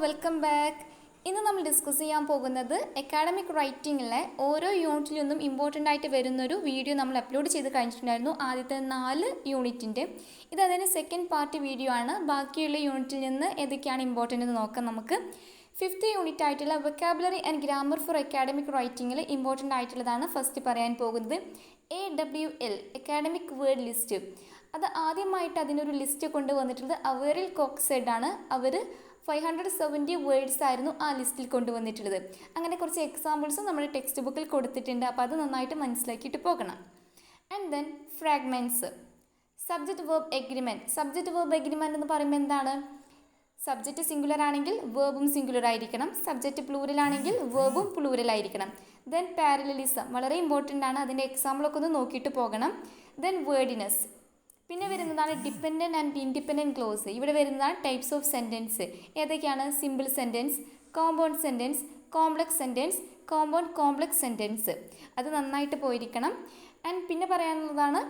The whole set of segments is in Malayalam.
Welcome back. ഇന്ന് നമ്മൾ ഡിസ്കസ് ചെയ്യാൻ പോകുന്നത് അക്കാഡമിക് റൈറ്റിങ്ങിലെ ഓരോ യൂണിറ്റിൽ നിന്നും ഇമ്പോർട്ടൻ്റ് ആയിട്ട് വരുന്നൊരു വീഡിയോ നമ്മൾ അപ്ലോഡ് ചെയ്ത് കഴിഞ്ഞിട്ടുണ്ടായിരുന്നു. ആദ്യത്തെ 4 യൂണിറ്റിൻ്റെ ഇത് അതിൻ്റെ സെക്കൻഡ് പാർട്ട് വീഡിയോ ആണ്. ബാക്കിയുള്ള യൂണിറ്റിൽ നിന്ന് ഏതൊക്കെയാണ് ഇമ്പോർട്ടൻ്റ് എന്ന് നോക്കാം നമുക്ക്. 5th യൂണിറ്റ് ആയിട്ടുള്ള vocabulary and grammar for academic റൈറ്റിങ്ങിൽ ഇമ്പോർട്ടൻ്റ് ആയിട്ടുള്ളതാണ് ഫസ്റ്റ് പറയാൻ പോകുന്നത്. AWL academic word list. അത് ആദ്യമായിട്ട് അതിനൊരു ലിസ്റ്റ് കൊണ്ടുവന്നിട്ടുള്ളത് അവരിൽ കോക്സെഡ് ആണ്. അവർ 570 വേർഡ്സ് ആയിരുന്നു ആ ലിസ്റ്റിൽ കൊണ്ടുവന്നിട്ടുള്ളത്. അങ്ങനെ കുറച്ച് എക്സാമ്പിൾസും നമ്മുടെ ടെക്സ്റ്റ് ബുക്കിൽ കൊടുത്തിട്ടുണ്ട്. അപ്പോൾ അത് നന്നായിട്ട് മനസ്സിലാക്കിയിട്ട് പോകണം. And then fragments. Subject verb agreement. Subject verb agreement എന്ന് പറയുമ്പോൾ എന്താണ്? സബ്ജക്റ്റ് സിംഗുലർ ആണെങ്കിൽ വേർബും സിംഗുലർ ആയിരിക്കണം. സബ്ജക്റ്റ് പ്ലൂരൽ ആണെങ്കിൽ വേർബും പ്ലൂരൽ ആയിരിക്കണം. ദെൻ പാരലലിസം വളരെ ഇമ്പോർട്ടൻ്റ് ആണ്. അതിൻ്റെ എക്സാമ്പിളൊക്കെ ഒന്ന് നോക്കിയിട്ട് പോകണം. ദെൻ വേർഡിനെസ്. പിന്നെ വരുന്നതാണ് ഡിപ്പെൻഡൻറ്റ് ആൻഡ് ഇൻഡിപെൻഡൻറ്റ് ക്ലോസ്. ഇവിടെ വരുന്നതാണ് ടൈപ്സ് ഓഫ് സെൻറ്റൻസ്. ഏതൊക്കെയാണ്? Simple sentence, compound sentence, complex sentence, compound complex sentence. അത് നന്നായിട്ട് പോയിരിക്കണം. ആൻഡ് പിന്നെ പറയാനുള്ളതാണ്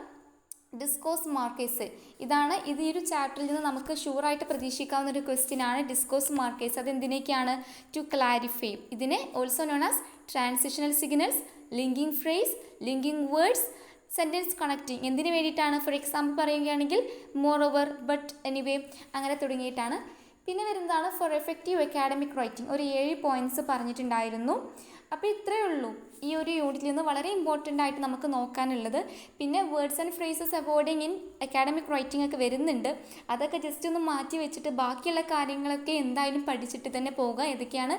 ഡിസ്കോസ് മാർക്കേഴ്സ്. ഇത് ഈ ഒരു ചാപ്റ്ററിൽ നിന്ന് നമുക്ക് ഷുവറായിട്ട് പ്രതീക്ഷിക്കാവുന്ന ഒരു ക്വസ്റ്റ്യൻ ആണ്. ഡിസ്കോസ് മാർക്കേഴ്സ് അത് എന്തിനൊക്കെയാണ്? To clarify. ഇതിനെ also known as transitional signals, linking phrase, linking words, sentence connecting. എന്തിനു വേണ്ടിയിട്ടാണ്? ഫോർ എക്സാമ്പിൾ പറയുകയാണെങ്കിൽ മോർ ഓവർ, ബട്ട്, എനിവേ അങ്ങനെ തുടങ്ങിയിട്ടാണ്. പിന്നെ വരുന്നതാണ് ഫോർ എഫക്റ്റീവ് അക്കാഡമിക് റൈറ്റിംഗ്. ഒരു 7 പോയിൻറ്റ്സ് പറഞ്ഞിട്ടുണ്ടായിരുന്നു. അപ്പോൾ ഇത്രയേ ഉള്ളൂ ഈ ഒരു യൂണിറ്റിൽ നിന്ന് വളരെ ഇമ്പോർട്ടൻ്റ് ആയിട്ട് നമുക്ക് നോക്കാനുള്ളത്. പിന്നെ words and phrases avoiding in academic writing ഒക്കെ വരുന്നുണ്ട്. അതൊക്കെ ജസ്റ്റ് ഒന്ന് മാറ്റി വെച്ചിട്ട് ബാക്കിയുള്ള കാര്യങ്ങളൊക്കെ എന്തായാലും പഠിച്ചിട്ട് തന്നെ പോകുക. ഏതൊക്കെയാണ്?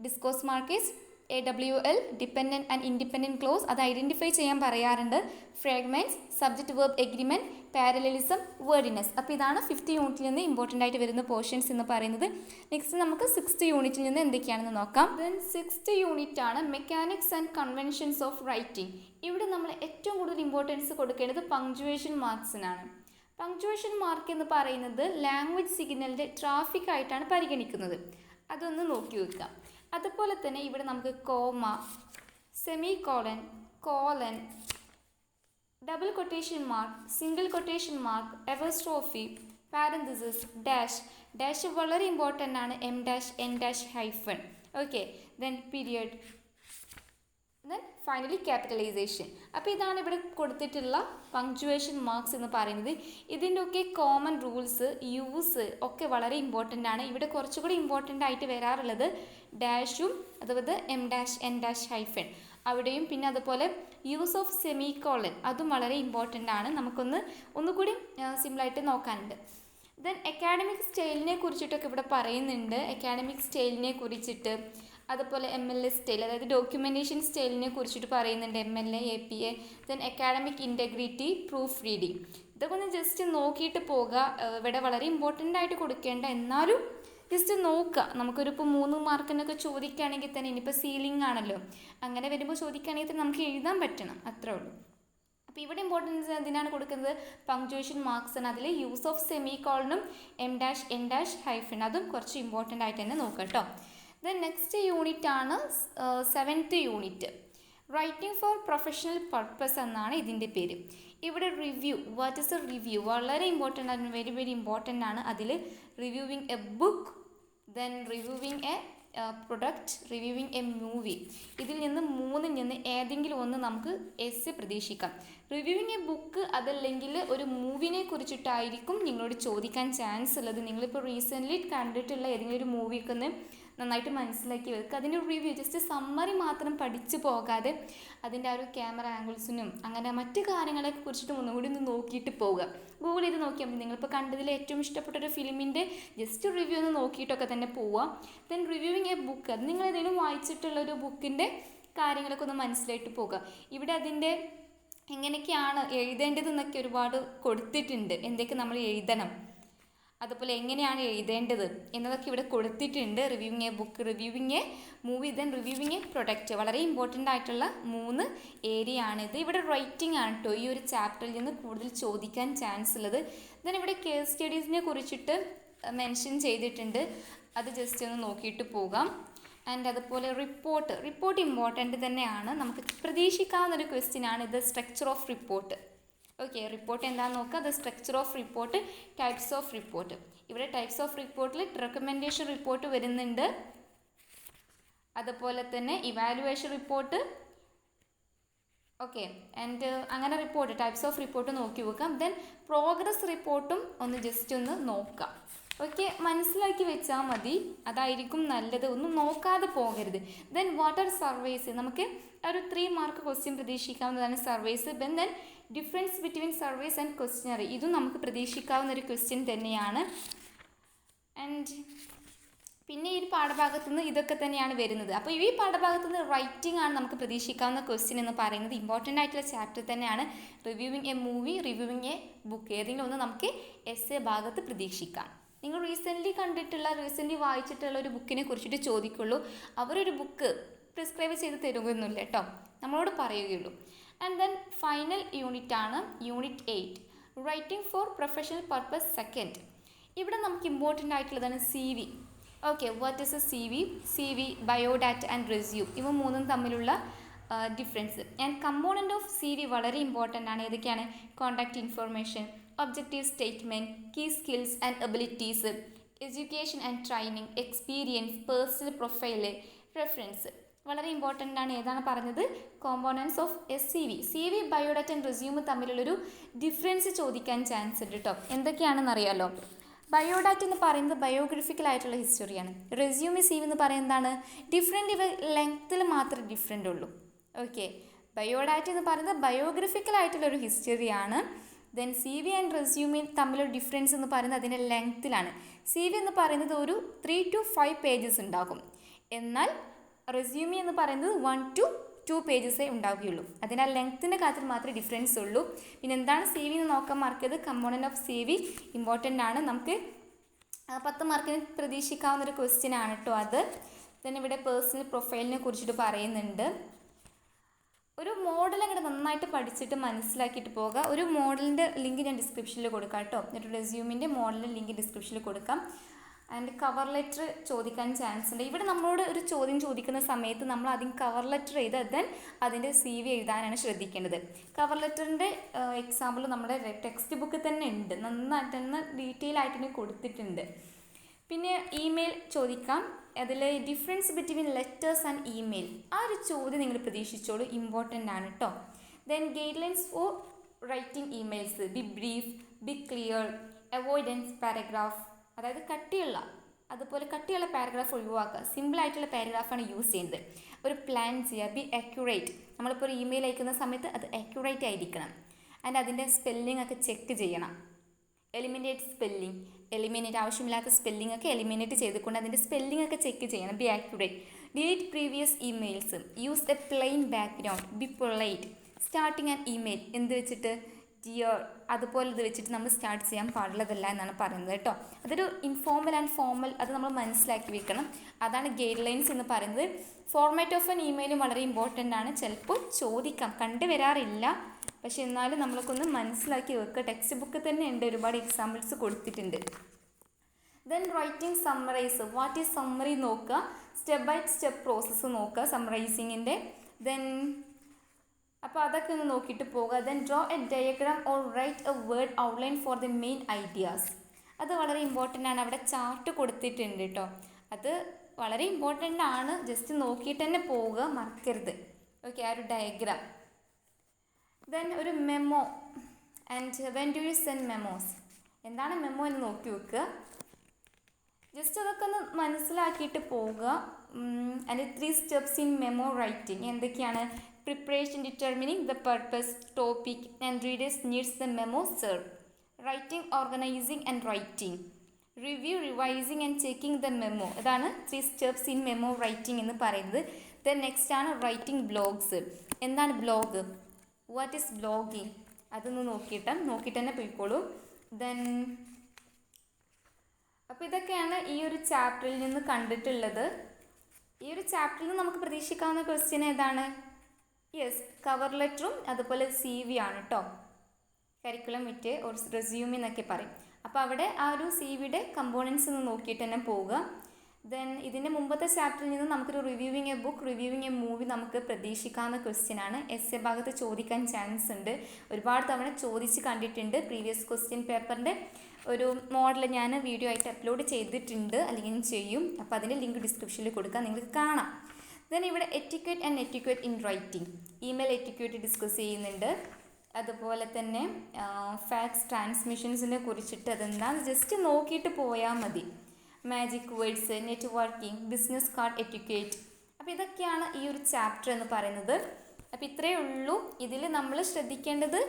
Discourse markers, AWL dependent and independent clause അത് ഐഡൻറ്റിഫൈ ചെയ്യാൻ പറയാറുണ്ട്. Fragments, subject verb agreement, parallelism, wordiness. അപ്പോൾ ഇതാണ് 5th യൂണിറ്റിൽ നിന്ന് ഇമ്പോർട്ടൻ്റ് ആയിട്ട് വരുന്ന പോർഷൻസ് എന്ന് പറയുന്നത്. നെക്സ്റ്റ് നമുക്ക് 6th യൂണിറ്റിൽ നിന്ന് എന്തൊക്കെയാണെന്ന് നോക്കാം. ദെൻ 6th യൂണിറ്റ് ആണ് mechanics and conventions of writing. ഇവിടെ നമ്മൾ ഏറ്റവും കൂടുതൽ ഇമ്പോർട്ടൻസ് കൊടുക്കേണ്ടത് പങ്ക്ച്വേഷൻ മാർക്സിനാണ്. പങ്ക്ച്വേഷൻ മാർക്ക് എന്ന് പറയുന്നത് ലാംഗ്വേജ് സിഗ്നലിൻ്റെ ട്രാഫിക് ആയിട്ടാണ് പരിഗണിക്കുന്നത്. അതൊന്ന് നോക്കി വെക്കുക. അതുപോലെ തന്നെ ഇവിടെ നമുക്ക് comma, semicolon, colon, double quotation mark, single quotation mark, apostrophe, parenthesis, dash. Dash വളരെ ഇമ്പോർട്ടൻ്റ് ആണ്. Em dash, en dash, hyphen. Okay. Then period, then finally capitalisation. അപ്പോൾ ഇതാണ് ഇവിടെ കൊടുത്തിട്ടുള്ള പങ്ക്ച്വേഷൻ മാർക്സ് എന്ന് പറയുന്നത്. ഇതിൻ്റെ ഒക്കെ കോമൺ റൂൾസ്, യൂസ് ഒക്കെ വളരെ ഇമ്പോർട്ടൻ്റ് ആണ്. ഇവിടെ കുറച്ചുകൂടി ഇമ്പോർട്ടൻ്റ് ആയിട്ട് വരാറുള്ളത് ഡാഷും അതുപോലെ M dash, en dash, hyphen അവിടെയും. പിന്നെ അതുപോലെ യൂസ് ഓഫ് സെമി കോളൻ അതും വളരെ ഇമ്പോർട്ടൻ്റ് ആണ്. ഒന്നുകൂടി സിമ്പിളായിട്ട് നോക്കാനുണ്ട്. ദെൻ അക്കാഡമിക് സ്റ്റൈലിനെ കുറിച്ചിട്ടൊക്കെ ഇവിടെ പറയുന്നുണ്ട്. അക്കാഡമിക് സ്റ്റൈലിനെ കുറിച്ചിട്ട് അതുപോലെ MLA സ്റ്റൈൽ അതായത് ഡോക്യുമെൻറ്റേഷൻ സ്റ്റൈലിനെ കുറിച്ചിട്ട് പറയുന്നുണ്ട്. MLA, APA. Then academic integrity, proof reading. ഇതൊക്കെ ഒന്ന് ജസ്റ്റ് നോക്കിയിട്ട് പോകുക. ഇവിടെ വളരെ ഇമ്പോർട്ടൻ്റ് ആയിട്ട് കൊടുക്കേണ്ട, എന്നാലും ജസ്റ്റ് നോക്കുക. നമുക്കൊരു ഇപ്പോൾ 3 മാർക്കിനൊക്കെ ചോദിക്കുകയാണെങ്കിൽ തന്നെ, ഇനിയിപ്പോൾ സീലിംഗ് ആണല്ലോ, അങ്ങനെ വരുമ്പോൾ ചോദിക്കുകയാണെങ്കിൽ തന്നെ നമുക്ക് എഴുതാൻ പറ്റണം, അത്രേ ഉള്ളൂ. അപ്പോൾ ഇവിടെ ഇമ്പോർട്ടൻസ് എന്തിനാണ് കൊടുക്കുന്നത്? പങ്ക്ച്വേഷൻ മാർക്സിന്. അതിൽ യൂസ് ഓഫ് സെമി കോളനും em dash, en dash, hyphen അതും കുറച്ച് ഇമ്പോർട്ടൻ്റ് ആയിട്ട് തന്നെ നോക്കാം കേട്ടോ. ദെൻ നെക്സ്റ്റ് യൂണിറ്റ് ആണ് 7th unit. Writing for professional purpose എന്നാണ് ഇതിൻ്റെ പേര്. ഇവിടെ review, what is A review വളരെ ഇമ്പോർട്ടൻ്റ് ആണ്, വെരി വെരി ഇമ്പോർട്ടൻ്റ് ആണ്. അതിൽ reviewing A book, then reviewing A product, reviewing A movie. ഇതിൽ നിന്ന് 3-ൽ നിന്ന് ഏതെങ്കിലും ഒന്ന് നമുക്ക് എസ് പ്രതീക്ഷിക്കാം. റിവ്യൂവിങ് എ ബുക്ക് അതല്ലെങ്കിൽ ഒരു മൂവിനെ കുറിച്ചിട്ടായിരിക്കും നിങ്ങളോട് ചോദിക്കാൻ ചാൻസ് ഉള്ളത്. നിങ്ങളിപ്പോൾ റീസെൻ്റ്ലി കണ്ടിട്ടുള്ള ഏതെങ്കിലും ഒരു മൂവിയൊക്കെ ഒന്ന് നന്നായിട്ട് മനസ്സിലാക്കി വെക്കുക. അതിൻ്റെ റിവ്യൂ ജസ്റ്റ് സമ്മറി മാത്രം പഠിച്ചു പോകാതെ അതിൻ്റെ ആ ഒരു ക്യാമറ ആംഗിൾസിനും അങ്ങനെ മറ്റു കാര്യങ്ങളെയൊക്കെ കുറിച്ചിട്ട് ഒന്നുകൂടി ഒന്ന് നോക്കിയിട്ട് പോവുക. ഗൂഗിൾ ചെയ്ത് നോക്കിയാൽ മതി. നിങ്ങളിപ്പോൾ കണ്ടതിൽ ഏറ്റവും ഇഷ്ടപ്പെട്ടൊരു ഫിലിമിൻ്റെ ജസ്റ്റ് റിവ്യൂ ഒന്ന് നോക്കിയിട്ടൊക്കെ തന്നെ പോവുക. ദെൻ റിവ്യൂവിങ് എ ബുക്ക്, അത് നിങ്ങൾ ഏതെങ്കിലും വായിച്ചിട്ടുള്ളൊരു ബുക്കിൻ്റെ കാര്യങ്ങളൊക്കെ ഒന്ന് മനസ്സിലായിട്ട് പോകുക. ഇവിടെ അതിൻ്റെ എങ്ങനെയൊക്കെയാണ് എഴുതേണ്ടതെന്നൊക്കെ ഒരുപാട് കൊടുത്തിട്ടുണ്ട്. എന്തൊക്കെ നമ്മൾ എഴുതണം, അതുപോലെ എങ്ങനെയാണ് എഴുതേണ്ടത് എന്നതൊക്കെ ഇവിടെ കൊടുത്തിട്ടുണ്ട്. Reviewing A book, reviewing A movie, then reviewing A product. വളരെ ഇമ്പോർട്ടൻ്റ് ആയിട്ടുള്ള 3 ഏരിയ ആണിത്. ഇവിടെ റൈറ്റിംഗ് ആണ് കേട്ടോ ഈ ഒരു ചാപ്റ്ററിൽ നിന്ന് കൂടുതൽ ചോദിക്കാൻ ചാൻസ് ഉള്ളത്. ദെൻ ഇവിടെ കേസ് സ്റ്റഡീസിനെ കുറിച്ചിട്ട് മെൻഷൻ ചെയ്തിട്ടുണ്ട്. അത് ജസ്റ്റ് ഒന്ന് നോക്കിയിട്ട് പോകാം. ആൻഡ് അതുപോലെ റിപ്പോർട്ട് ഇമ്പോർട്ടൻ്റ് തന്നെയാണ്. നമുക്ക് പ്രതീക്ഷിക്കാവുന്നൊരു ക്വസ്റ്റ്യൻ ആണ് ഇത്. Structure of report. Okay, report എന്താണെന്ന് നോക്കുക. The structure of report, types of report. ഇവിടെ ടൈപ്സ് ഓഫ് റിപ്പോർട്ടിൽ റെക്കമെൻഡേഷൻ റിപ്പോർട്ട് വരുന്നുണ്ട്, അതുപോലെ തന്നെ ഇവാലുവേഷൻ റിപ്പോർട്ട്. ഓക്കെ, ആൻഡ് അങ്ങനെ റിപ്പോർട്ട് ടൈപ്സ് ഓഫ് റിപ്പോർട്ട് നോക്കി വെക്കാം. ദെൻ പ്രോഗ്രസ് റിപ്പോർട്ടും ഒന്ന് ജസ്റ്റ് ഒന്ന് നോക്കാം. ഓക്കെ, മനസ്സിലാക്കി വെച്ചാൽ മതി, അതായിരിക്കും നല്ലത്, ഒന്നും നോക്കാതെ പോകരുത്. ദെൻ വാട്ട് ആർ സർവേസ്, നമുക്ക് ഒരു 3 മാർക്ക് ക്വസ്റ്റ്യൻ പ്രതീക്ഷിക്കാവുന്നതാണ് surveys. Then difference between surveys and questionnaire, ഇതും നമുക്ക് പ്രതീക്ഷിക്കാവുന്ന ഒരു ക്വസ്റ്റ്യൻ തന്നെയാണ്. ആൻഡ് പിന്നെ ഈ പാഠഭാഗത്തു നിന്ന് ഇതൊക്കെ തന്നെയാണ് വരുന്നത്. അപ്പോൾ ഈ പാഠഭാഗത്തു നിന്ന് റൈറ്റിംഗ് ആണ് നമുക്ക് പ്രതീക്ഷിക്കാവുന്ന ക്വസ്റ്റ്യൻ എന്ന് പറയുന്നത്. ഇമ്പോർട്ടൻ്റ് ആയിട്ടുള്ള ചാപ്റ്റർ തന്നെയാണ്. Reviewing A movie, reviewing A book, ഏതെങ്കിലും ഒന്ന് നമുക്ക് എസ്സേ ഭാഗത്ത് പ്രതീക്ഷിക്കാം. നിങ്ങൾ റീസെൻ്റ്ലി വായിച്ചിട്ടുള്ള ഒരു ബുക്കിനെ കുറിച്ചിട്ട് ചോദിക്കുള്ളൂ. അവരൊരു ബുക്ക് പ്രിസ്ക്രൈബ് ചെയ്ത് തരുകയൊന്നുമില്ല കേട്ടോ, നമ്മളോട് പറയുകയുള്ളൂ. ആൻഡ് ദെൻ ഫൈനൽ യൂണിറ്റ് ആണ് unit 8, writing for professional purpose second. ഇവിടെ നമുക്ക് ഇമ്പോർട്ടൻ്റ് ആയിട്ടുള്ളതാണ് CV. Okay, what is a CV, biodata and resume, ഇവ മൂന്നും തമ്മിലുള്ള difference. And component of CV വളരെ ഇമ്പോർട്ടൻ്റ് ആണ്. ഏതൊക്കെയാണ്? Contact information, objective statement, key skills and abilities, education and training, experience, personal profile, reference. വളരെ ഇമ്പോർട്ടൻ്റ് ആണ്. ഏതാണ് പറഞ്ഞത്? Components of CV, biodata and resume തമ്മിലുള്ളൊരു ഡിഫറൻസ് ചോദിക്കാൻ ചാൻസ് ഉണ്ട് കേട്ടോ. എന്തൊക്കെയാണെന്ന് അറിയാമല്ലോ. ബയോഡാറ്റ എന്ന് പറയുന്നത് ബയോഗ്രഫിക്കൽ ആയിട്ടുള്ള ഹിസ്റ്ററിയാണ്. റെസ്യൂമി CV എന്ന് പറയുന്നതാണ് ഡിഫറെൻറ്റ്, ഇവ ലെങ്ത്തിൽ മാത്രമേ ഡിഫറെൻ്റ് ഉള്ളൂ. ഓക്കെ, ബയോഡാറ്റ എന്ന് പറയുന്നത് ബയോഗ്രഫിക്കൽ ആയിട്ടുള്ളൊരു ഹിസ്റ്ററിയാണ്. ദെൻ CV ആൻഡ് റെസ്യൂമി തമ്മിലൊരു ഡിഫറൻസ് എന്ന് പറയുന്നത് അതിൻ്റെ ലെങ്ത്തിലാണ്. CV എന്ന് പറയുന്നത് ഒരു 3 to 5 പേജസ് ഉണ്ടാകും, എന്നാൽ റെസ്യൂമി എന്ന് പറയുന്നത് 1 to 2 പേജസേ ഉണ്ടാവുകയുള്ളൂ. അതിനാൽ ലെങ്ത്തിൻ്റെ കാര്യത്തിൽ മാത്രമേ ഡിഫറൻസ് ഉള്ളൂ. പിന്നെ എന്താണ് CV എന്ന് നോക്കാൻ മറക്കരുത്. കമ്പോണൻറ്റ് ഓഫ് CV ഇമ്പോർട്ടൻ്റ് ആണ്. നമുക്ക് 10 മാർക്കിന് പ്രതീക്ഷിക്കാവുന്ന ഒരു ക്വസ്റ്റ്യൻ ആണ് കേട്ടോ അത്. then ഇവിടെ പേഴ്സണൽ പ്രൊഫൈലിനെ കുറിച്ചിട്ട് പറയുന്നുണ്ട്. ഒരു മോഡൽ അങ്ങനെ നന്നായിട്ട് പഠിച്ചിട്ട് മനസ്സിലാക്കിയിട്ട് പോകുക. ഒരു മോഡലിൻ്റെ ലിങ്ക് ഞാൻ ഡിസ്ക്രിപ്ഷനിൽ കൊടുക്കാം കേട്ടോ. ഒരു റെസ്യൂമിൻ്റെ മോഡലിൻ്റെ ലിങ്ക് ഡിസ്ക്രിപ്ഷനിൽ കൊടുക്കാം. ആൻഡ് കവർ ലെറ്റർ ചോദിക്കാൻ ചാൻസ് ഉണ്ട്. ഇവിടെ നമ്മളോട് ഒരു ചോദ്യം ചോദിക്കുന്ന സമയത്ത് നമ്മൾ ആദ്യം കവർ ലെറ്റർ എഴുതി ദെൻ അതിൻ്റെ CV എഴുതാനാണ് ശ്രദ്ധിക്കേണ്ടത്. കവർ ലെറ്ററിൻ്റെ എക്സാമ്പിൾ നമ്മുടെ ടെക്സ്റ്റ് ബുക്കിൽ തന്നെ ഉണ്ട്, നന്നായിട്ട് തന്നെ ഡീറ്റെയിൽ ആയിട്ട് തന്നെ കൊടുത്തിട്ടുണ്ട്. പിന്നെ ഇമെയിൽ ചോദിക്കാം. അതിൽ difference between letters and email, ആ ഒരു ചോദ്യം നിങ്ങൾ പ്രതീക്ഷിച്ചോളൂ, ഇമ്പോർട്ടൻ്റ് ആണ് കേട്ടോ. Then guidelines for writing emails, be brief, be clear, avoidance paragraph, അതായത് കട്ടിയുള്ള പാരഗ്രാഫ് ഒഴിവാക്കുക, സിമ്പിളായിട്ടുള്ള പാരഗ്രാഫാണ് യൂസ് ചെയ്യുന്നത്. ഒരു പ്ലാൻ ചെയ്യുക, ബി അക്യുറേറ്റ്, നമ്മളിപ്പോൾ ഒരു ഇമെയിൽ അയക്കുന്ന സമയത്ത് അത് അക്യുറേറ്റ് ആയിരിക്കണം. ആൻഡ് അതിൻ്റെ സ്പെല്ലിംഗ് ഒക്കെ ചെക്ക് ചെയ്യണം. എലിമിനേറ്റ് സ്പെല്ലിംഗ്, ആവശ്യമില്ലാത്ത സ്പെല്ലിംഗ് ഒക്കെ എലിമിനേറ്റ് ചെയ്തുകൊണ്ട് അതിൻ്റെ സ്പെല്ലിംഗ് ഒക്കെ ചെക്ക് ചെയ്യണം. Be accurate. Delete previous emails, use a plain background, be polite. Starting an email എന്ത് വെച്ചിട്ട്? ഡിയർ, അതുപോലെ ഇത് വെച്ചിട്ട് നമ്മൾ സ്റ്റാർട്ട് ചെയ്യാൻ പാടുള്ളതല്ല എന്നാണ് പറയുന്നത് കേട്ടോ. അതൊരു ഇൻഫോർമൽ ആൻഡ് ഫോർമൽ, അത് നമ്മൾ മനസ്സിലാക്കി വെക്കണം. അതാണ് ഗൈഡ് ലൈൻസ് എന്ന് പറയുന്നത്. ഫോർമാറ്റ് ഓഫ് ആൻ ഇമെയിലും വളരെ ഇമ്പോർട്ടൻ്റ് ആണ്. ചിലപ്പോൾ ചോദിക്കാം, കണ്ടുവരാറില്ല, പക്ഷെ എന്നാലും നമ്മളൊക്കെ മനസ്സിലാക്കി വെക്കുക. ടെക്സ്റ്റ് ബുക്ക് തന്നെ ഉണ്ട്, ഒരുപാട് എക്സാമ്പിൾസ് കൊടുത്തിട്ടുണ്ട്. Then writing summarise, what is summary നോക്കുക, സ്റ്റെപ്പ് ബൈ സ്റ്റെപ്പ് പ്രോസസ്സ് നോക്കുക സമ്മറൈസിങ്ങിൻ്റെ. ദെൻ അപ്പോൾ അതൊക്കെ ഒന്ന് നോക്കിയിട്ട് പോകുക. Then draw A diagram or write a word outline for the main ideas, അത് വളരെ ഇമ്പോർട്ടൻ്റ് ആണ്. അവിടെ ചാർട്ട് കൊടുത്തിട്ടുണ്ട് കേട്ടോ, അത് വളരെ ഇമ്പോർട്ടൻ്റ് ആണ്. ജസ്റ്റ് നോക്കിയിട്ട് തന്നെ പോവുക, മറക്കരുത്. ഓക്കെ, ആ ഒരു ഡയഗ്രാം. ദെൻ ഒരു memo, and when do you send memos, എന്താണ് മെമ്മോ എന്ന് നോക്കി വെക്കുക. ജസ്റ്റ് അതൊക്കെ ഒന്ന് മനസ്സിലാക്കിയിട്ട് പോവുക. And 3 steps in memo writing എന്തൊക്കെയാണ്? Preparation, determining the purpose, topic and readers needs the memo serve. Writing, organising and writing. Review, revising and checking the memo. ഇതാണ് 3 steps ഇൻ മെമ്മോ റൈറ്റിംഗ് എന്ന് പറയുന്നത്. ദെൻ നെക്സ്റ്റ് ആണ് റൈറ്റിംഗ് ബ്ലോഗ്സ്. എന്താണ് ബ്ലോഗ്? What is blogging? അതൊന്ന് നോക്കിയിട്ട് തന്നെ പോയിക്കോളൂ. ദെൻ അപ്പോൾ ഇതൊക്കെയാണ് ഈ ഒരു ചാപ്റ്ററിൽ നിന്ന് കണ്ടിട്ടുള്ളത്. ഈ ഒരു ചാപ്റ്ററിൽ നിന്ന് നമുക്ക് പ്രതീക്ഷിക്കാവുന്ന ക്വസ്റ്റ്യൻ ഏതാണ്? യെസ്, കവർ ലെറ്ററും അതുപോലെ CV ആണ് കേട്ടോ. കരിക്കുലം വിറ്റ് ഓർ റെസ്യൂമി എന്നൊക്കെ പറയും. അപ്പോൾ അവിടെ ആ ഒരു CVയുടെ കമ്പോണൻസ് ഒന്ന് നോക്കിയിട്ട് തന്നെ പോവുക. ദെൻ ഇതിൻ്റെ മുമ്പത്തെ ചാപ്റ്ററിൽ നിന്ന് നമുക്കൊരു reviewing A book, reviewing A movie നമുക്ക് പ്രതീക്ഷിക്കാവുന്ന ക്വസ്റ്റ്യൻ ആണ്. എസ്സേ ഭാഗത്ത് ചോദിക്കാൻ ചാൻസ് ഉണ്ട്, ഒരുപാട് തവണ ചോദിച്ച് കണ്ടിട്ടുണ്ട്. പ്രീവിയസ് ക്വസ്റ്റ്യൻ പേപ്പറിൻ്റെ ഒരു മോഡൽ ഞാൻ വീഡിയോ ആയിട്ട് അപ്ലോഡ് ചെയ്തിട്ടുണ്ട്, അല്ലെങ്കിൽ ചെയ്യും. അപ്പോൾ അതിൻ്റെ ലിങ്ക് ഡിസ്ക്രിപ്ഷനിൽ കൊടുക്കാം, നിങ്ങൾക്ക് കാണാം. ദെൻ ഇവിടെ etiquette and netiquette in writing, email etiquette discuss ചെയ്യുന്നുണ്ട്. അതുപോലെ തന്നെ ഫാക്സ് ട്രാൻസ്മിഷൻസിനെ കുറിച്ചിട്ട് അതെന്താണെന്ന് ജസ്റ്റ് നോക്കിയിട്ട് പോയാൽ മതി. Magic words, networking, business card etiquette. അപ്പോൾ ഇതൊക്കെയാണ് ഈ ഒരു ചാപ്റ്റർ എന്ന് പറയുന്നത്. അപ്പോൾ ഇത്രയേ ഉള്ളൂ. ഇതിൽ നമ്മൾ ശ്രദ്ധിക്കേണ്ടത്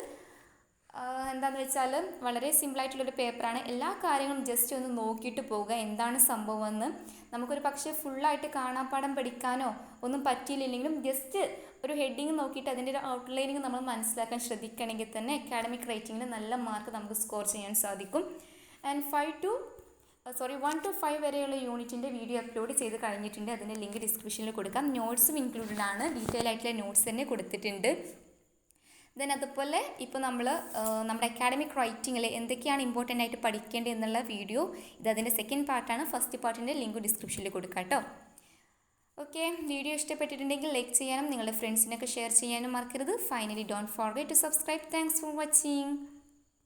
എന്താണെന്ന് വെച്ചാൽ വളരെ സിമ്പിളായിട്ടുള്ളൊരു പേപ്പറാണ്. എല്ലാ കാര്യങ്ങളും ജസ്റ്റ് ഒന്ന് നോക്കിയിട്ട് പോവുക, എന്താണ് സംഭവമെന്ന്. നമുക്കൊരു പക്ഷേ ഫുള്ളായിട്ട് കാണാപ്പാഠം പഠിക്കാനോ ഒന്നും പറ്റിയില്ലെങ്കിലും ജസ്റ്റ് ഒരു ഹെഡിങ് നോക്കിയിട്ട് അതിൻ്റെ ഒരു ഔട്ട്ലൈനിങ് നമ്മൾ മനസ്സിലാക്കാൻ ശ്രദ്ധിക്കുകയാണെങ്കിൽ തന്നെ അക്കാഡമിക് റൈറ്റിങ്ങിൽ നല്ല മാർക്ക് നമുക്ക് സ്കോർ ചെയ്യാൻ സാധിക്കും. ആൻഡ് 1 to 5 വരെയുള്ള യൂണിറ്റിൻ്റെ വീഡിയോ അപ്ലോഡ് ചെയ്ത് കഴിഞ്ഞിട്ടുണ്ട്. അതിൻ്റെ ലിങ്ക് ഡിസ്ക്രിപ്ഷനിൽ കൊടുക്കാം. നോട്ട്സും ഇൻക്ലൂഡഡ് ആണ്, ഡീറ്റെയിൽ ആയിട്ടുള്ള നോട്ട്സ് തന്നെ കൊടുത്തിട്ടുണ്ട്. ദെൻ അതുപോലെ ഇപ്പോൾ നമ്മൾ നമ്മുടെ അക്കാഡമിക് റൈറ്റിങ്ങിൽ എന്തൊക്കെയാണ് ഇമ്പോർട്ടൻ്റ് ആയിട്ട് പഠിക്കേണ്ടത് എന്നുള്ള വീഡിയോ ഇത് അതിൻ്റെ സെക്കൻഡ് പാർട്ടാണ്. ഫസ്റ്റ് പാർട്ടിൻ്റെ ലിങ്ക് ഡിസ്ക്രിപ്ഷനിൽ കൊടുക്കാം കേട്ടോ. ഓക്കെ, വീഡിയോ ഇഷ്ടപ്പെട്ടിട്ടുണ്ടെങ്കിൽ ലൈക്ക് ചെയ്യാനും നിങ്ങളുടെ ഫ്രണ്ട്സിനൊക്കെ ഷെയർ ചെയ്യാനും മറക്കരുത്. Finally don't forget to subscribe. Thanks for watching.